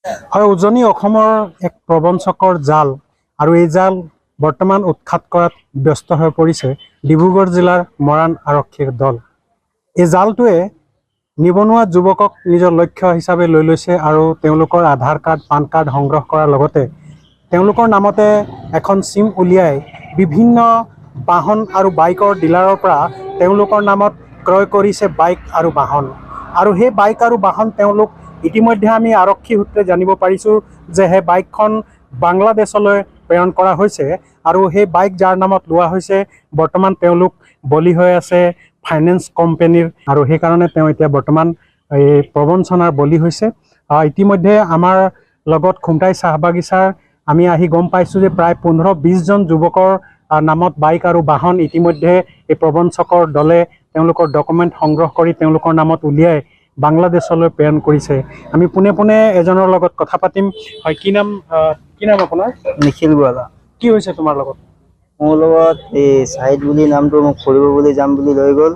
হয়, উজনি অসমৰ এক প্ৰবঞ্চকৰ জাল আৰু এই জাল বৰ্তমান উৎখাত কৰাত ব্যস্ত হৈ পৰিছে ডিব্ৰুগড় জিলাৰ মৰাণ আৰক্ষীৰ দল। এই জালটোৱে নিবনুৱা যুৱকক নিজৰ লক্ষ্য হিচাপে লৈ লৈছে আৰু তেওঁলোকৰ আধাৰ কাৰ্ড, পান কাৰ্ড সংগ্ৰহ কৰাৰ লগতে তেওঁলোকৰ নামতে এখন চিম উলিয়াই বিভিন্ন বাহন আৰু বাইকৰ ডিলাৰৰ পৰা তেওঁলোকৰ নামত ক্ৰয় কৰিছে বাইক আৰু বাহন। আৰু সেই বাইক আৰু বাহন তেওঁলোক ইতিমধ্যে আমি আৰক্ষী সূত্ৰে জানিব পাৰিছোঁ যে সেই বাইকখন বাংলাদেশলৈ প্ৰেৰণ কৰা হৈছে আৰু সেই বাইক যাৰ নামত লোৱা হৈছে বৰ্তমান তেওঁলোক বলি হৈ আছে ফাইনেন্স কোম্পানীৰ আৰু সেইকাৰণে তেওঁ এতিয়া বৰ্তমান এই প্ৰবঞ্চনাৰ বলি হৈছে। ইতিমধ্যে আমাৰ লগত খুমটাই চাহ বাগিচাৰ আমি আহি গম পাইছোঁ যে প্ৰায় 15-20 জন যুৱকৰ নামত বাইক আৰু বাহন ইতিমধ্যে এই প্ৰবঞ্চকৰ দলে তেওঁলোকৰ ডকুমেণ্ট সংগ্ৰহ কৰি তেওঁলোকৰ নামত উলিয়াই বাংলাদেশলৈ প্ৰেৰণ কৰিছে। আমি পোনে পোনে এজনৰ লগত কথা পাতিম। হয়, কি নাম আপোনাৰ? নিখিল গোৱালা। কি হৈছে তোমাৰ লগত? মোৰ লগত এই চাহিদ বুলি নামটো মোক ফুৰিব বুলি যাম বুলি লৈ গ'ল।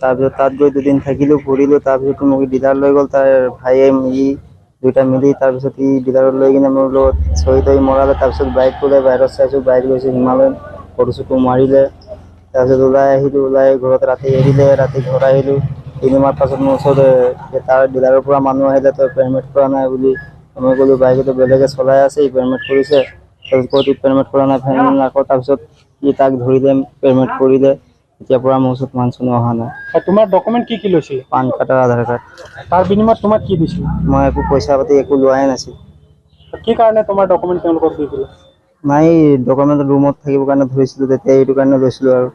তাৰপিছত তাত গৈ 2 দিন থাকিলোঁ, ফুৰিলোঁ। তাৰপিছত মোক ডিলাৰ লৈ গ'ল, তাৰ ভাইয়ে মিলি দুইটা মিলি তাৰপিছত ই ডিলাৰত লৈ কিনে মোৰ লগত চহি মৰালে। তাৰপিছত বাইক ওলাই বাহিৰত চাইছোঁ, বাইক লৈছে হিমালয়ন, ফটো চটো মাৰিলে। তাৰপিছত ওলাই আহিলোঁ, ওলাই ঘৰত ৰাতি এৰিলে, ৰাতি ঘৰ আহিলোঁ। 3 মাহ পাছত মোৰ ওচৰত তাৰ ডিলাৰৰ পৰা মানুহ আহিলে, তই পেমেণ্ট কৰা নাই বুলি। মই ক'লোঁ বাইকটো বেলেগে চলাই আছে, ই পেমেণ্ট কৰিছে। তাৰপিছত পেমেণ্ট কৰা নাই, ফাইনেল আকৌ তাৰপিছত ই তাক ধৰিলে, পেমেণ্ট কৰিলে। এতিয়াৰ পৰা মোৰ ওচৰত মানুহ অহা নাই। তোমাৰ ডকুমেণ্ট কি কি লৈছিলে? পান কাৰ্ড আৰু আধাৰ কাৰ্ড। তাৰ বিনিময়ত তোমাক কি দিছিলে? মই একো পইচা পাতি একো লোৱাই নাছিলোঁ। কি কাৰণে তোমাৰ ডকুমেণ্ট তেওঁলোকক দি দিলে? নাই, ডকুমেণ্ট ৰুমত থাকিবৰ কাৰণে ধৰিছিলোঁ, তেতিয়া এইটো কাৰণে লৈছিলোঁ আৰু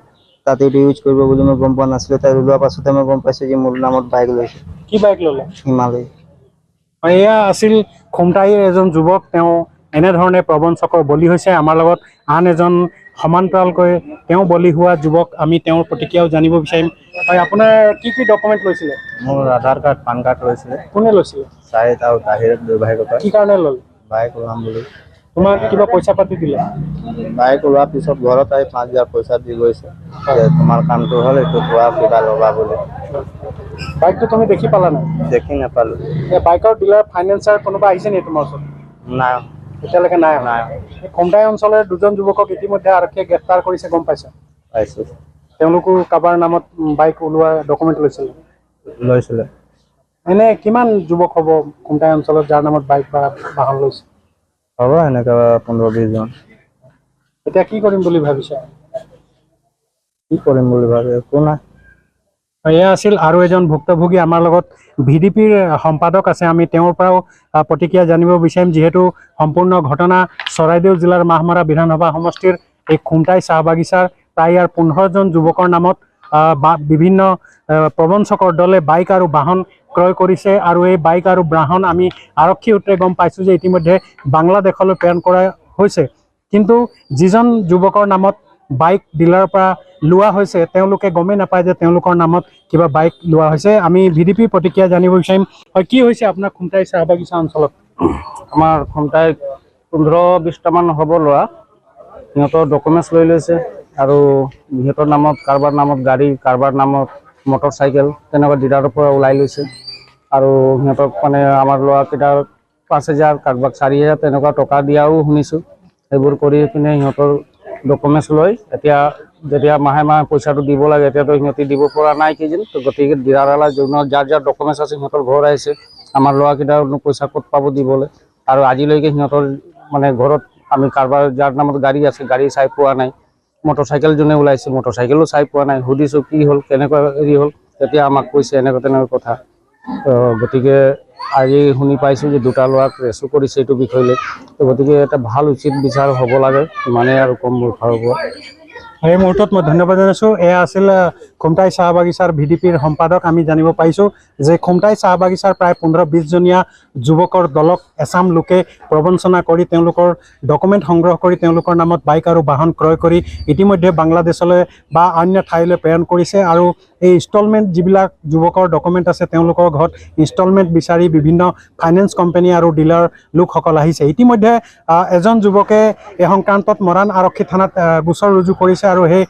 তাতে এইটো ইউজ কৰিব বুলি মই গম পোৱা নাছিলোঁ। তাই ওলোৱাৰ পাছতে মই গম পাইছোঁ যে মোৰ নামত বাইক লৈছে। কি বাইক ল'লে? হিমালয়। এয়া আছিল খুমটাইৰ এজন যুৱক, তেওঁ এনেধৰণে প্ৰবঞ্চকৰ বলি হৈছে। আমাৰ লগত আন এজন সমান্তৰালকৈ তেওঁ বলি হোৱা যুৱক, আমি তেওঁৰ প্ৰতিক্ৰিয়াও জানিব বিচাৰিম। হয়, আপোনাৰ কি কি ডকুমেণ্ট লৈছিলে? মোৰ আধাৰ কাৰ্ড, পান কাৰ্ড লৈছিলে। কোনে লৈছিলে? চাহিদ আৰু তাহিৰ ব্যৱসায়িক কি কাৰণে ল'লে? বাইক ওলাম বুলি। তোমাক কিবা পইচা পাতি দিলে? বাইক ওলোৱাৰ পিছত ঘৰত আহি 5,000 পইচা দি গৈছে যে তোমাৰ কামটো হ'ল, এইটো থোৱা কিবা ল'বা বুলি। বাইকটো তুমি দেখি পালা নাই? দেখি নাপালোঁ। বাইকৰ ডিলাৰ ফাইনেন্সাৰ কোনোবা আহিছে নেকি তোমাৰ ওচৰত? নাই, এতিয়ালৈকে নাই। খুমটাই অঞ্চলৰ 2 জন যুৱকক ইতিমধ্যে আৰক্ষীয়ে গ্ৰেপ্তাৰ কৰিছে, গম পাইছা? পাইছোঁ। তেওঁলোকো কাৰোবাৰ নামত বাইক ওলোৱা ডকুমেণ্ট লৈছিলে? লৈছিলে। এনে কিমান যুৱক হ'ব খুমটাই অঞ্চলত যাৰ নামত বাইক বা বাহন লৈছে? হ'ব এনেকৈ 15-20 জন। এতিয়া কি কৰিম বুলি ভাবিছা? কি কৰিম বুলি ভাবি একো নাই। এয়া আছিল আৰু এজন ভুক্তভোগী আমাৰ লগত VDPৰ সম্পাদক আছে। আমি তেওঁৰ পৰাও প্ৰতিক্ৰিয়া জানিব বিচাৰিম, যিহেতু সম্পূৰ্ণ ঘটনা চৰাইদেউ জিলাৰ মাহমৰা বিধানসভা সমষ্টিৰ এই খুমটাই চাহ বাগিচাৰ প্ৰায় ইয়াৰ 15 জন যুৱকৰ নামত বিভিন্ন প্ৰবঞ্চকৰ দলে বাইক আৰু বাহন ক্ৰয় কৰিছে আৰু এই বাইক আৰু বাহন আমি আৰক্ষী সূত্ৰে গম পাইছোঁ যে ইতিমধ্যে বাংলাদেশলৈ প্ৰেৰণ কৰা হৈছে। কিন্তু যিজন যুৱকৰ নামত বাইক ডিলাৰৰ পৰা লোৱা হৈছে তেওঁলোকে গমেই নাপায় যে তেওঁলোকৰ নামত কিবা বাইক লোৱা হৈছে। আমি VDPৰ প্ৰতিক্ৰিয়া জানিব বিচাৰিম। হয়, কি হৈছে আপোনাৰ খুমটাই চাহ বাগিচা অঞ্চলত? আমাৰ খুমটাই 15-20টামান হ'ব লোৱা। সিহঁতৰ ডকুমেণ্টছ লৈ লৈছে আৰু সিহঁতৰ নামত কাৰোবাৰ নামত গাড়ী, কাৰোবাৰ নামত মটৰ চাইকেল, তেনেকুৱা ডিলাৰৰ পৰা ওলাই লৈছে। আৰু সিহঁতক মানে আমাৰ ল'ৰাকেইটাৰ 5,000, কাৰোবাক 4,000 তেনেকুৱা টকা দিয়াও শুনিছোঁ। সেইবোৰ কৰি পিনে সিহঁতৰ ডকুমেণ্টছ লৈ এতিয়া যেতিয়া মাহে মাহে পইচাটো দিব লাগে, এতিয়াতো সিহঁতি দিব পৰা নাই কিজানি। গতিকে ডিলাৰৱালা যাৰ যাৰ ডকুমেণ্টছ আছে সিহঁতৰ ঘৰ আহিছে। আমাৰ ল'ৰাকেইটাৰনো পইচা ক'ত পাব দিবলৈ। আৰু আজিলৈকে সিহঁতৰ মানে ঘৰত আমি কাৰোবাৰ যাৰ নামত গাড়ী আছে গাড়ী চাই পোৱা নাই। মটৰ চাইকেল যোনে ওলাইছে মটৰ চাইকেলো চাই পোৱা নাই। সুধিছোঁ কি হ'ল, কেনেকুৱা হেৰি হ'ল, তেতিয়া আমাক কৈছে এনেকুৱা তেনেকুৱা কথা। গতিকে আজি শুনি পাইছোঁ যে 2টা ল'ৰাক এৰেষ্টো কৰিছে এইটো বিষয় লৈ। গতিকে এটা ভাল উচিত বিচাৰ হ'ব লাগে, ইমানেই আৰু কম মোৰ ফালৰ পৰা। এই মুহূৰ্তত মই ধন্যবাদ জনাইছোঁ। এয়া আছিল খুমটাই চাহ বাগিচাৰ VDPৰ সম্পাদক। আমি জানিব পাৰিছোঁ যে খুমটাই চাহ বাগিচাৰ প্ৰায় 15-20 জনীয়া যুৱকৰ দলক এচাম লোকে প্ৰবঞ্চনা কৰি তেওঁলোকৰ ডকুমেণ্ট সংগ্ৰহ কৰি তেওঁলোকৰ নামত বাইক আৰু বাহন ক্ৰয় কৰি ইতিমধ্যে বাংলাদেশলৈ বা অন্য ঠাইলৈ প্ৰেৰণ কৰিছে আৰু এই ইনষ্টলমেণ্ট যিবিলাক যুৱকৰ ডকুমেণ্ট আছে তেওঁলোকৰ ঘৰত ইনষ্টলমেণ্ট বিচাৰি বিভিন্ন ফাইনেন্স কোম্পানী আৰু ডিলাৰ লোকসকল আহিছে। ইতিমধ্যে এজন যুৱকে এই সংক্ৰান্তত মৰাণ আৰক্ষী থানাত গোচৰ ৰুজু কৰিছে আৰু সেই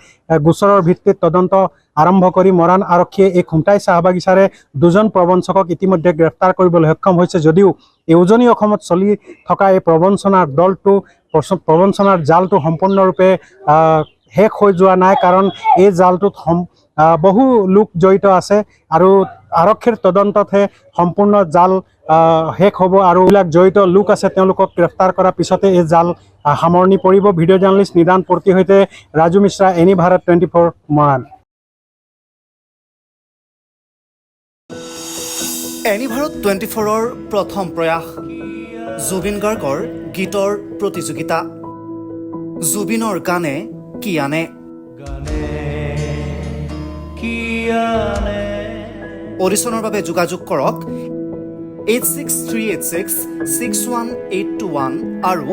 গোচৰৰ ভিত্তিত তদন্ত আৰম্ভ কৰি মৰাণ আৰক্ষীয়ে এই খুমটাই চাহ বাগিচাৰে 2জন প্ৰবঞ্চকক ইতিমধ্যে গ্ৰেপ্তাৰ কৰিবলৈ সক্ষম হৈছে। যদিও এই উজনি অসমত চলি থকা এই প্ৰবঞ্চনাৰ দলটো প্ৰবঞ্চনাৰ জালটো সম্পূৰ্ণৰূপে শেষ হৈ যোৱা নাই, কাৰণ এই জালটোত বহু লোক জড়িত আছে আৰু আৰক্ষীৰ তদন্ততহে সম্পূৰ্ণ জাল শেষ হ'ব আৰু এইবিলাক জড়িত লোক আছে তেওঁলোকক গ্ৰেপ্তাৰ কৰাৰ পিছতে এই জাল সামৰণি পৰিব। ভিডিঅ' জাৰ্নেলিষ্ট নিদান পূৰ্তিৰ সৈতে ৰাজু মিশ্ৰা, এনি ভাৰত 24 মৰাণ। এনি ভাৰত 24ৰ প্ৰথম প্ৰয়াস জুবিন গাৰ্গৰ গীতৰ প্ৰতিযোগিতা। জুবিনৰ গানে কি আনে। অডিশ্যনৰ বাবে যোগাযোগ কৰক 8638661821 আৰু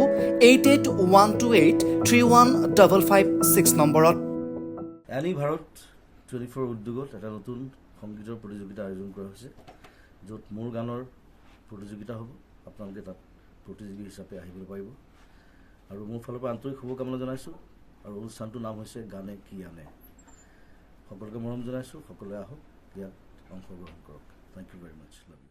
8812831556 নম্বৰত। এনি ভাৰত 24 উদ্যোগত এটা নতুন সংগীতৰ প্ৰতিযোগিতা আয়োজন কৰা হৈছে, য'ত মোৰ গানৰ প্ৰতিযোগিতা হ'ব। আপোনালোকে তাত প্ৰতিযোগী হিচাপে আহিবলৈ পাৰিব আৰু মোৰ ফালৰ পৰা আন্তৰিক শুভকামনা জনাইছোঁ। আৰু অনুষ্ঠানটোৰ নাম হৈছে গানে কি আনে। সকলোকে মৰম জনাইছোঁ, সকলোৱে আহক, ইয়াত অংশগ্ৰহণ কৰক। Thank you very much. Love U.